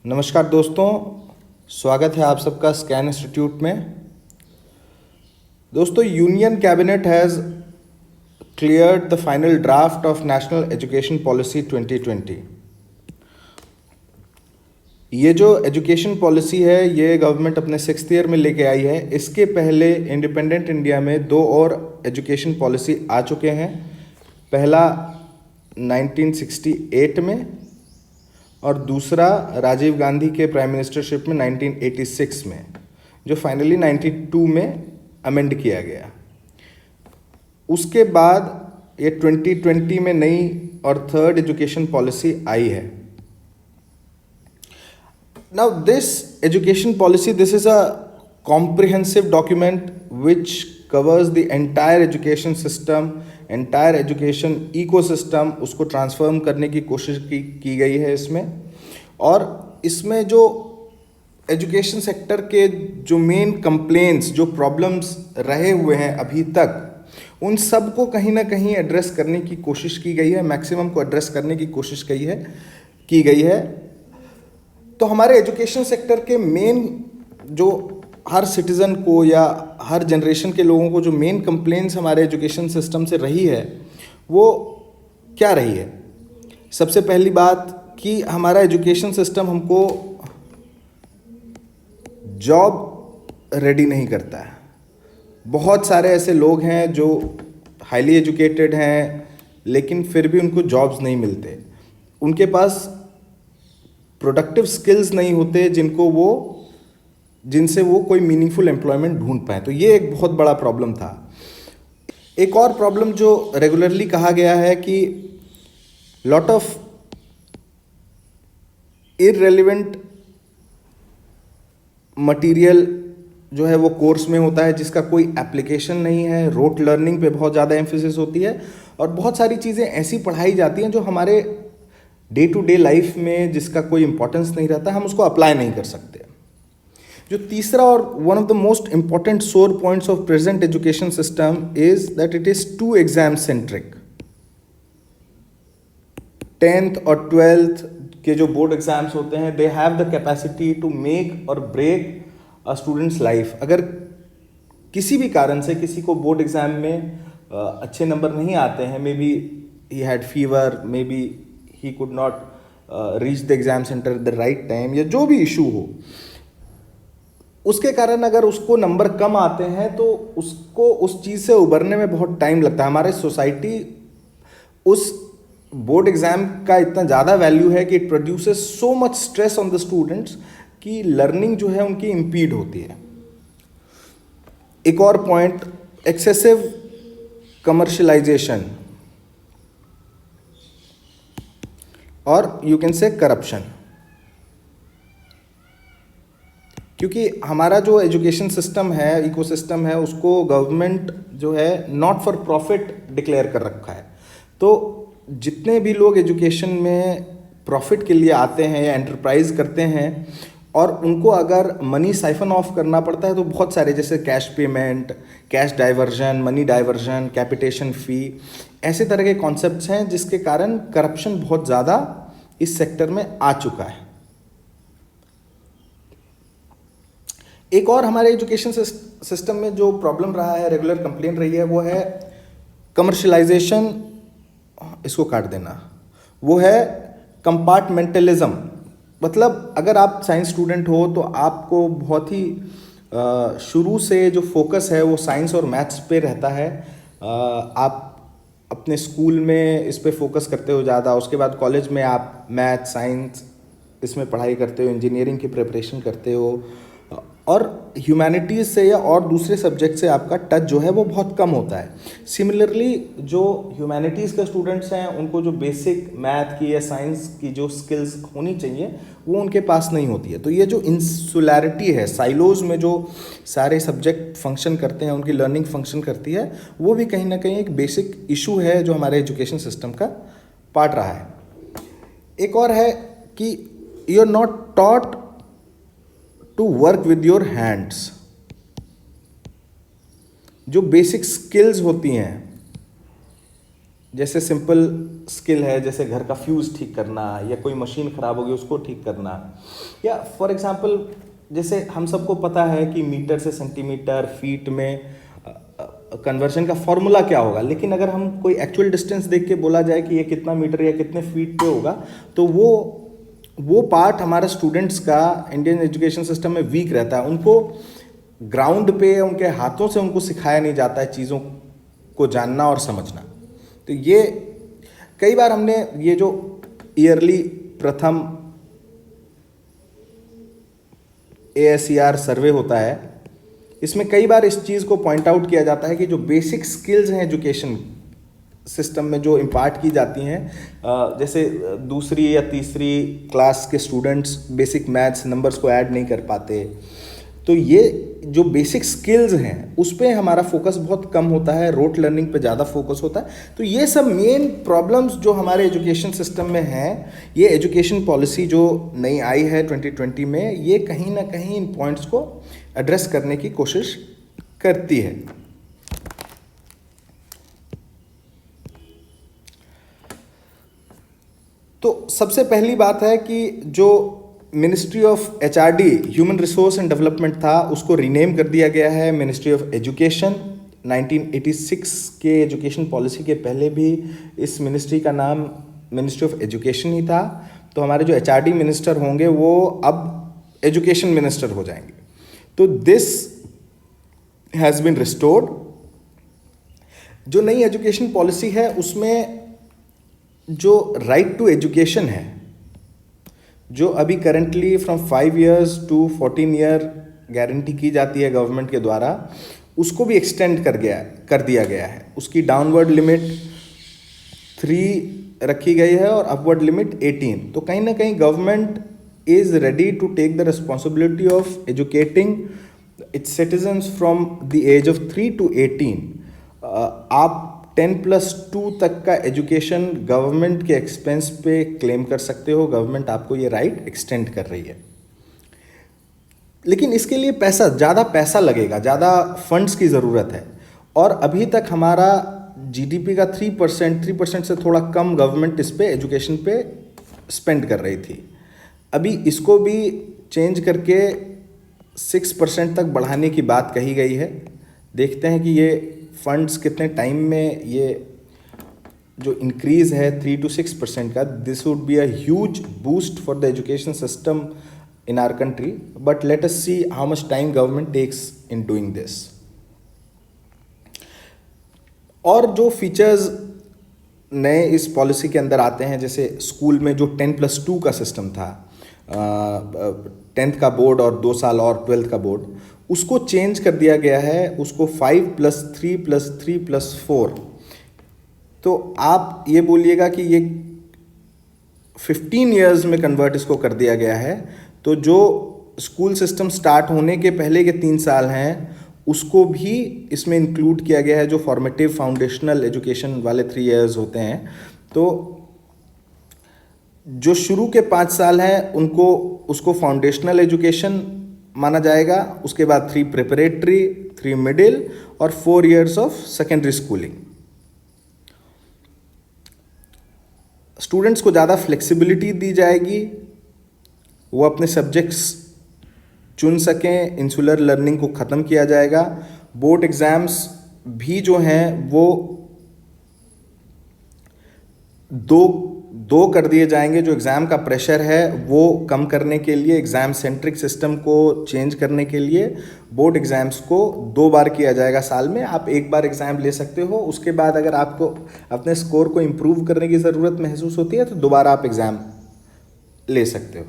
नमस्कार दोस्तों, स्वागत है आप सबका स्कैन इंस्टीट्यूट में। दोस्तों, union cabinet has cleared the final draft of national education policy 2020। ये जो एजुकेशन पॉलिसी है ये गवर्नमेंट अपने 6th ईयर में लेके आई है। इसके पहले इंडिपेंडेंट इंडिया में 2 और एजुकेशन पॉलिसी आ चुके हैं। पहला 1968 में और दूसरा राजीव गांधी के प्राइम मिनिस्टरशिप में 1986 में, जो फाइनली 92 में अमेंड किया गया। उसके बाद ये 2020 में नई और 3rd एजुकेशन पॉलिसी आई है। Now this education policy, this is a comprehensive document which covers the entire education system, entire education ecosystem. उसको ट्रांसफॉर्म करने की कोशिश की गई है इसमें। और इसमें जो एजुकेशन सेक्टर के जो मेन कंप्लेंट्स, जो प्रॉब्लम्स रहे हुए हैं अभी तक, उन सब को कहीं ना कहीं एड्रेस करने की कोशिश की गई है, मैक्सिमम को एड्रेस करने की कोशिश की गई है। तो हमारे एजुकेशन सेक्टर के मेन जो हर सिटीज़न को या हर जनरेशन के लोगों को जो मेन कंप्लेंट्स हमारे एजुकेशन सिस्टम से रही है वो क्या रही है। सबसे पहली बात कि हमारा एजुकेशन सिस्टम हमको जॉब रेडी नहीं करता है। बहुत सारे ऐसे लोग हैं जो हाईली एजुकेटेड हैं लेकिन फिर भी उनको जॉब्स नहीं मिलते। उनके पास प्रोडक्टिव स्किल्स नहीं होते जिनसे वो कोई मीनिंगफुल एम्प्लॉयमेंट ढूंढ पाए। तो ये एक बहुत बड़ा प्रॉब्लम था। एक और प्रॉब्लम जो रेगुलरली कहा गया है कि लॉट ऑफ इररेलेवेंट मटेरियल जो है वो कोर्स में होता है जिसका कोई एप्लीकेशन नहीं है। रोट लर्निंग पे बहुत ज़्यादा एम्फेसिस होती है और बहुत सारी चीज़ें ऐसी पढ़ाई जाती हैं जो हमारे डे टू डे लाइफ में जिसका कोई इंपॉर्टेंस नहीं रहता, हम उसको अप्लाई नहीं कर सकते। जो तीसरा और one of the most important sore points of present education system is that it is too exam centric. 10th और 12th के जो बोर्ड एग्जाम्स होते हैं, they have the capacity to make और ब्रेक अ स्टूडेंट्स लाइफ। अगर किसी भी कारण से किसी को बोर्ड एग्जाम में अच्छे नंबर नहीं आते हैं, may be he had fever, may be he could not reach the exam centre at the right time, या जो भी इशू हो, उसके कारण अगर उसको नंबर कम आते हैं तो उसको उस चीज़ से उबरने में बहुत टाइम लगता है। हमारे सोसाइटी उस बोर्ड एग्जाम का इतना ज़्यादा वैल्यू है कि it produces so much stress on the students कि लर्निंग जो है उनकी इम्पीड होती है। एक और पॉइंट, एक्सेसिव कमर्शलाइजेशन और यू कैन से करप्शन। क्योंकि हमारा जो एजुकेशन सिस्टम है, इकोसिस्टम है, उसको गवर्नमेंट जो है नॉट फॉर प्रॉफिट डिक्लेयर कर रखा है। तो जितने भी लोग एजुकेशन में प्रॉफिट के लिए आते हैं या एंटरप्राइज करते हैं और उनको अगर मनी साइफन ऑफ करना पड़ता है तो बहुत सारे, जैसे cash payment, cash diversion, money diversion, capitation fee, ऐसे तरह के कॉन्सेप्ट्स हैं जिसके कारण करप्शन बहुत ज़्यादा इस सेक्टर में आ चुका है। एक और हमारे एजुकेशन सिस्टम में जो प्रॉब्लम रहा है, रेगुलर कंप्लेंट रही है, वो है कमर्शलाइजेशन, इसको काट देना, वो है कंपार्टमेंटलिज्म। मतलब अगर आप साइंस स्टूडेंट हो तो आपको बहुत ही शुरू से जो फोकस है वो साइंस और मैथ्स पे रहता है। आप अपने स्कूल में इस पे फोकस करते हो ज़्यादा, उसके बाद कॉलेज में आप मैथ, साइंस इसमें पढ़ाई करते हो, इंजीनियरिंग की प्रिपरेशन करते हो, और ह्यूमैनिटीज़ से या और दूसरे सब्जेक्ट से आपका टच जो है वो बहुत कम होता है। सिमिलरली जो ह्यूमैनिटीज़ के स्टूडेंट्स हैं उनको जो बेसिक मैथ की या साइंस की जो स्किल्स होनी चाहिए वो उनके पास नहीं होती है। तो ये जो इंसुलैरिटी है, साइलोज में जो सारे सब्जेक्ट फंक्शन करते हैं, उनकी लर्निंग फंक्शन करती है, वो भी कहीं ना कहीं एक बेसिक इशू है जो हमारे एजुकेशन सिस्टम का पार्ट रहा है। एक और है कि you are not taught to work with your hands. जो बेसिक स्किल्स होती हैं जैसे सिंपल स्किल है, जैसे घर का फ्यूज़ ठीक करना या कोई मशीन ख़राब हो गई उसको ठीक करना, या फॉर एग्जांपल जैसे हम सबको पता है कि मीटर से सेंटीमीटर, फीट में कन्वर्जन का फॉर्मूला क्या होगा, लेकिन अगर हम कोई एक्चुअल डिस्टेंस देख के बोला जाए कि ये कितना मीटर या कितने फीट पे होगा, तो वो पार्ट हमारे स्टूडेंट्स का इंडियन एजुकेशन सिस्टम में वीक रहता है। उनको ग्राउंड पे उनके हाथों से उनको सिखाया नहीं जाता है चीज़ों को जानना और समझना। तो ये कई बार हमने ये जो ईयरली प्रथम ASER सर्वे होता है, इसमें कई बार इस चीज़ को पॉइंट आउट किया जाता है कि जो बेसिक स्किल्स हैं एजुकेशन सिस्टम में जो इम्पार्ट की जाती हैं, जैसे दूसरी या तीसरी क्लास के स्टूडेंट्स बेसिक मैथ्स नंबर्स को ऐड नहीं कर पाते, तो ये जो बेसिक स्किल्स हैं उस पर हमारा फोकस बहुत कम होता है, रोट लर्निंग पे ज़्यादा फोकस होता है। तो ये सब मेन प्रॉब्लम्स जो हमारे एजुकेशन सिस्टम में हैं, ये एजुकेशन पॉलिसी जो नई आई है 2020 में, ये कहीं ना कहीं इन पॉइंट्स को एड्रेस करने की कोशिश करती है। तो सबसे पहली बात है कि जो ministry of HRD human resource and development था, उसको रीनेम कर दिया गया है मिनिस्ट्री ऑफ एजुकेशन। 1986 के एजुकेशन पॉलिसी के पहले भी इस मिनिस्ट्री का नाम मिनिस्ट्री ऑफ एजुकेशन ही था। तो हमारे जो HRD मिनिस्टर होंगे वो अब एजुकेशन मिनिस्टर हो जाएंगे। तो दिस हैज़ बीन रिस्टोर्ड। जो नई एजुकेशन पॉलिसी है उसमें जो राइट टू एजुकेशन है, जो अभी currently from 5 years to 14 year guarantee की जाती है गवर्नमेंट के द्वारा, उसको भी एक्सटेंड कर दिया गया है। उसकी डाउनवर्ड लिमिट 3 रखी गई है और अपवर्ड लिमिट 18। तो कहीं ना कहीं government is ready to take the responsibility of educating its citizens from the age of 3 to 18। आप 10+2 तक का एजुकेशन गवर्नमेंट के एक्सपेंस पे क्लेम कर सकते हो। गवर्नमेंट आपको ये राइट एक्सटेंड कर रही है, लेकिन इसके लिए ज़्यादा पैसा लगेगा, ज़्यादा फंड्स की ज़रूरत है। और अभी तक हमारा GDP का 3% से थोड़ा कम गवर्नमेंट इस पे एजुकेशन पे स्पेंड कर रही थी। अभी इसको भी चेंज करके 6% तक बढ़ाने की बात कही गई है। देखते हैं कि ये फंड्स कितने टाइम में, ये जो इंक्रीज़ है 3 to 6% का, this would be a huge boost for the education system in our country, but let us see how much time government takes in doing this. और जो फीचर्स नए इस पॉलिसी के अंदर आते हैं, जैसे स्कूल में जो 10+2 का सिस्टम था, 10th का बोर्ड और 2 साल और 12th का बोर्ड, उसको चेंज कर दिया गया है। उसको 5+3+3+4। तो आप ये बोलिएगा कि ये 15 years में कन्वर्ट इसको कर दिया गया है। तो जो स्कूल सिस्टम स्टार्ट होने के पहले के 3 साल हैं उसको भी इसमें इंक्लूड किया गया है, जो फॉर्मेटिव फाउंडेशनल एजुकेशन वाले 3 years होते हैं। तो जो शुरू के 5 साल हैं उसको फाउंडेशनल एजुकेशन माना जाएगा। उसके बाद 3 प्रिपरेटरी, 3 मिडिल और 4 years of secondary schooling. Students को ज़्यादा फ्लेक्सिबिलिटी दी जाएगी, वो अपने सब्जेक्ट्स चुन सकें। इंसुलर लर्निंग को ख़त्म किया जाएगा। बोर्ड एग्ज़ाम्स भी जो हैं वो दो कर दिए जाएंगे। जो एग्ज़ाम का प्रेशर है वो कम करने के लिए, एग्ज़ाम सेंट्रिक सिस्टम को चेंज करने के लिए बोर्ड एग्ज़ाम्स को 2 बार किया जाएगा साल में। आप 1 बार एग्ज़ाम ले सकते हो, उसके बाद अगर आपको अपने स्कोर को इम्प्रूव करने की ज़रूरत महसूस होती है तो दोबारा आप एग्ज़ाम ले सकते हो।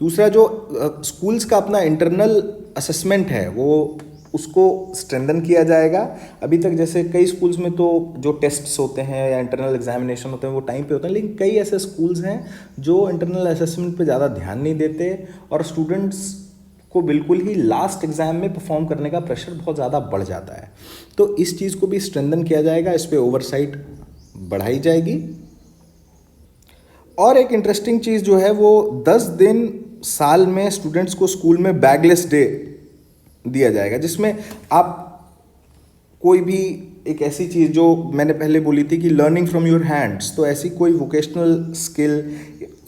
दूसरा, जो स्कूल्स का अपना इंटरनल असेसमेंट है वो उसको स्ट्रेंथन किया जाएगा। अभी तक जैसे कई स्कूल्स में तो जो टेस्ट्स होते हैं या इंटरनल एग्जामिनेशन होते हैं वो टाइम पे होते हैं, लेकिन कई ऐसे स्कूल्स हैं जो इंटरनल असेसमेंट पे ज़्यादा ध्यान नहीं देते और स्टूडेंट्स को बिल्कुल ही लास्ट एग्ज़ाम में परफॉर्म करने का प्रेशर बहुत ज़्यादा बढ़ जाता है। तो इस चीज़ को भी स्ट्रेंथन किया जाएगा, इस पर ओवरसाइट बढ़ाई जाएगी। और एक इंटरेस्टिंग चीज़ जो है वो 10 दिन साल में स्टूडेंट्स को स्कूल में बैगलेस डे दिया जाएगा, जिसमें आप कोई भी एक ऐसी चीज़ जो मैंने पहले बोली थी कि लर्निंग फ्रॉम योर हैंड्स, तो ऐसी कोई वोकेशनल स्किल,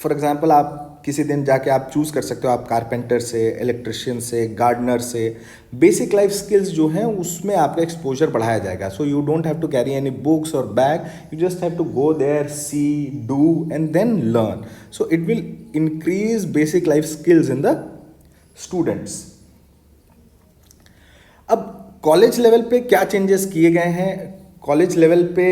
फॉर एग्जांपल आप किसी दिन जाके आप चूज़ कर सकते हो, आप कारपेंटर से, इलेक्ट्रिशियन से, गार्डनर से, बेसिक लाइफ स्किल्स जो हैं उसमें आपका एक्सपोजर बढ़ाया जाएगा. So you don't have to carry any books और bag, you just have to go there, see, do and then learn. So it will increase basic life skills in the students. अब college level पे क्या changes किए गए हैं? College level पे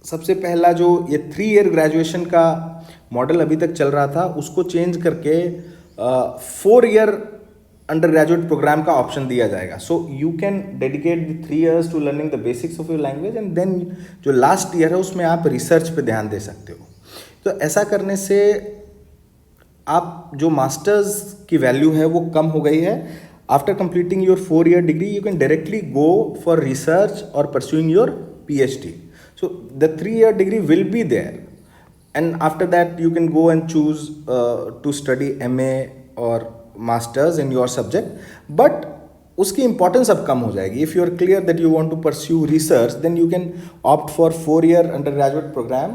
सबसे पहला जो ये 3 ईयर ग्रेजुएशन का मॉडल अभी तक चल रहा था उसको चेंज करके 4 ईयर अंडर ग्रेजुएट प्रोग्राम का ऑप्शन दिया जाएगा. So you can dedicate the 3 years to learning the basics of your language and then जो लास्ट ईयर है उसमें आप रिसर्च पे ध्यान दे सकते हो. तो ऐसा करने से आप जो मास्टर्स की वैल्यू है वो कम हो गई है. After completing your 4 year degree you can directly go for research और pursuing your PhD. So the 3 year degree will be there, and after that you can go and choose to study MA or masters in your subject, but उसकी importance अब कम हो जाएगी. If you are clear that you want to pursue research, then you can opt for 4 year undergraduate program,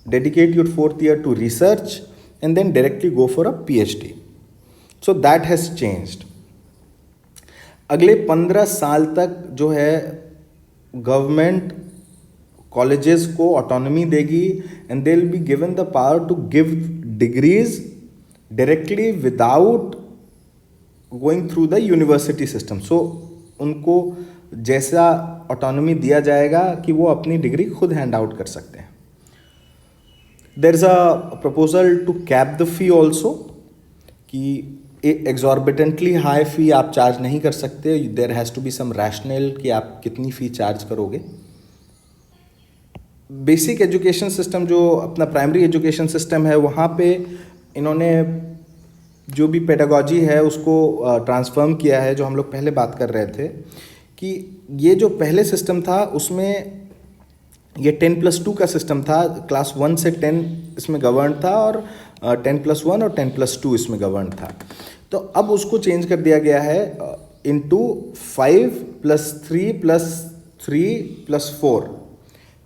dedicate your 4th year to research and then directly go for a PhD. So that has changed. अगले 15 साल तक जो है government colleges को autonomy देगी and they will be given the power to give degrees directly without going through the university system. So उनको जैसा autonomy दिया जाएगा कि वो अपनी डिग्री खुद हैंड आउट कर सकते हैं. There is a proposal to cap the fee also, कि एग्जॉर्बिटेंटली हाई फी आप चार्ज नहीं कर सकते. There has to be some rational कि आप कितनी फ़ी चार्ज करोगे. बेसिक एजुकेशन सिस्टम जो अपना प्राइमरी एजुकेशन सिस्टम है वहाँ पे इन्होंने जो भी पेडागॉजी है उसको ट्रांसफॉर्म किया है. जो हम लोग पहले बात कर रहे थे कि ये जो पहले सिस्टम था उसमें ये 10+2 का सिस्टम था. क्लास 1 से 10 इसमें गवर्न था और 10+1 और 10+2 इसमें गवर्न था. तो अब उसको चेंज कर दिया गया है इनटू 5+3+3+4.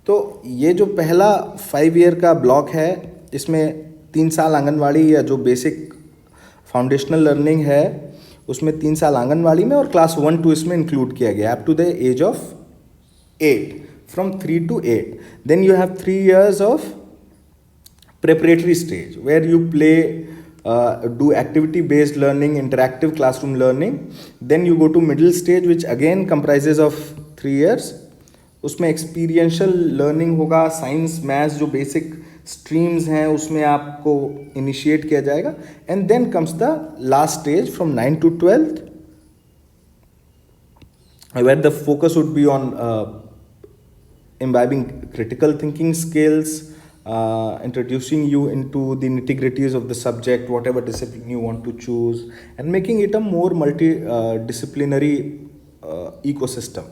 तो ये जो पहला 5 ईयर का ब्लॉक है इसमें 3 साल आंगनवाड़ी या जो बेसिक फाउंडेशनल लर्निंग है उसमें 3 साल आंगनवाड़ी में और क्लास 1 to इसमें इंक्लूड किया गया up to the age of 8, from 3 to 8. Then you have 3 years of preparatory stage where you play, do activity based learning, interactive classroom learning. Then you go to middle stage which again comprises of 3 years. उसमें experiential learning होगा. Science maths जो basic streams हैं उसमें आपको initiate किया जाएगा. And then comes the last stage from 9 to 12th where the focus would be on imbibing critical thinking skills, introducing you into the nitty-gritties of the subject, whatever discipline you want to choose, and making it a more multidisciplinary ecosystem.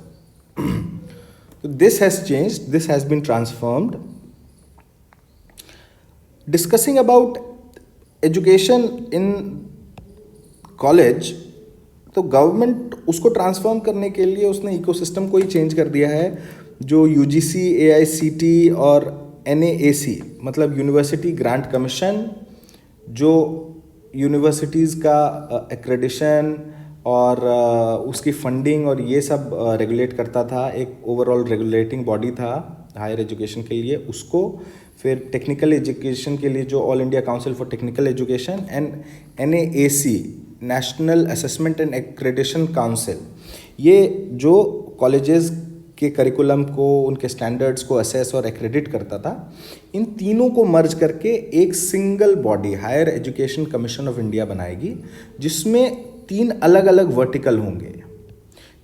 So this has changed, this has been transformed. Discussing about education in college, तो government उसको transform करने के लिए उसने ecosystem को ही change कर दिया है. जो UGC, AICT और NAAC मतलब यूनिवर्सिटी ग्रांट कमीशन, जो यूनिवर्सिटीज़ का एक्रेडिशन और उसकी फंडिंग और ये सब रेगुलेट करता था, एक ओवरऑल रेगुलेटिंग बॉडी था हायर एजुकेशन के लिए. उसको फिर टेक्निकल एजुकेशन के लिए जो all India council for technical education and NAAC national assessment and accreditation council, ये जो कॉलेजेस के करिकुलम को, उनके स्टैंडर्ड्स को असेस और एक्रेडिट करता था, इन तीनों को मर्ज करके एक single body higher education commission of India बनाएगी जिसमें 3 अलग अलग वर्टिकल होंगे.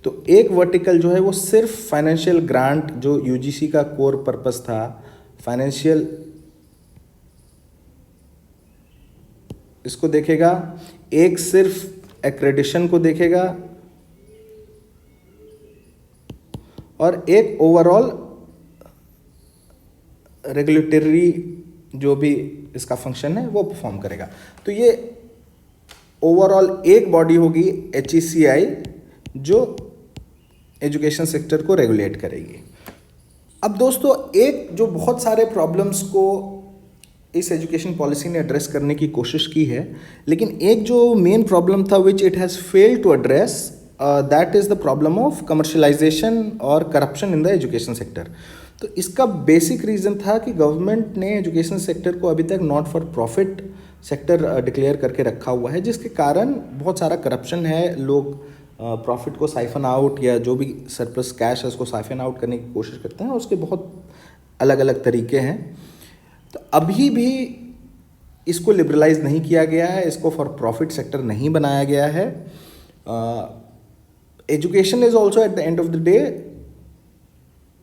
तो एक वर्टिकल जो है वो सिर्फ फाइनेंशियल ग्रांट, जो UGC का कोर पर्पस था, फाइनेंशियल इसको देखेगा. एक सिर्फ एक्रेडिशन को देखेगा और एक ओवरऑल रेगुलेटरी जो भी इसका फंक्शन है वो परफॉर्म करेगा. तो ये ओवरऑल एक बॉडी होगी HECI जो एजुकेशन सेक्टर को रेगुलेट करेगी। अब दोस्तों, एक जो बहुत सारे प्रॉब्लम्स को इस एजुकेशन पॉलिसी ने एड्रेस करने की कोशिश की है, लेकिन एक जो मेन प्रॉब्लम था which it has failed to address, that is the problem of commercialisation और corruption in the education sector. तो इसका बेसिक रीज़न था कि गवर्नमेंट ने एजुकेशन सेक्टर को अभी तक not for profit sector declare करके रखा हुआ है, जिसके कारण बहुत सारा करप्शन है। लोग प्रॉफिट को साइफन आउट या जो भी सरप्लस कैश है उसको साइफन आउट करने की कोशिश करते हैं, उसके बहुत अलग अलग तरीके हैं। तो अभी भी इसको लिबरलाइज नहीं किया गया है, इसको फॉर प्रॉफिट सेक्टर नहीं बनाया गया है। Education is also at the end of the day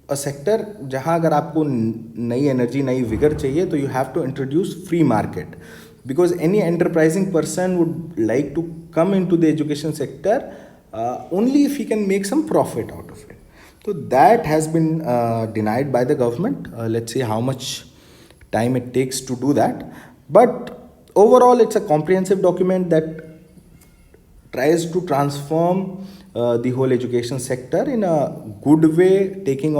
a sector जहाँ अगर आपको नई एनर्जी, नई विगर चाहिए तो you have to introduce free market, because any enterprising person would like to come in to the education sector only if he can make some profit out of it. So that has been denied by the government. Let's see how much time it takes to do that. But overall, it's a comprehensive document that tries to transform the whole education sector in a good way, taking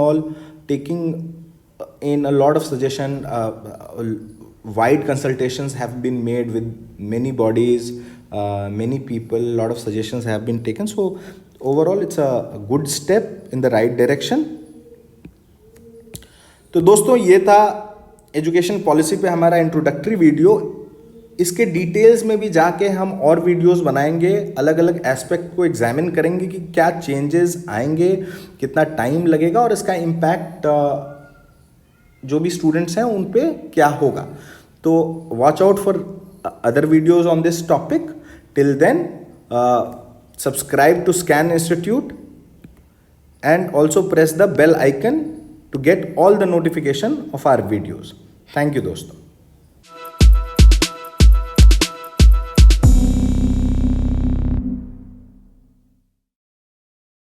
in a lot of suggestion. Wide consultations have been made with many bodies, many people, a lot of suggestions have been taken. So overall it's a good step in the right direction. तो दोस्तों, ये था education policy पे हमारा introductory video. इसके details में भी जाके हम और वीडियोस बनाएंगे, अलग अलग एस्पेक्ट को एग्जामिन करेंगे कि क्या चेंजेस आएंगे, कितना टाइम लगेगा और इसका इम्पैक्ट जो भी स्टूडेंट्स हैं उन पे क्या होगा। तो watch out for other videos on this topic. Till then, subscribe to SCAN Institute and also press the bell icon to get all the notification of our videos. Thank you दोस्तों।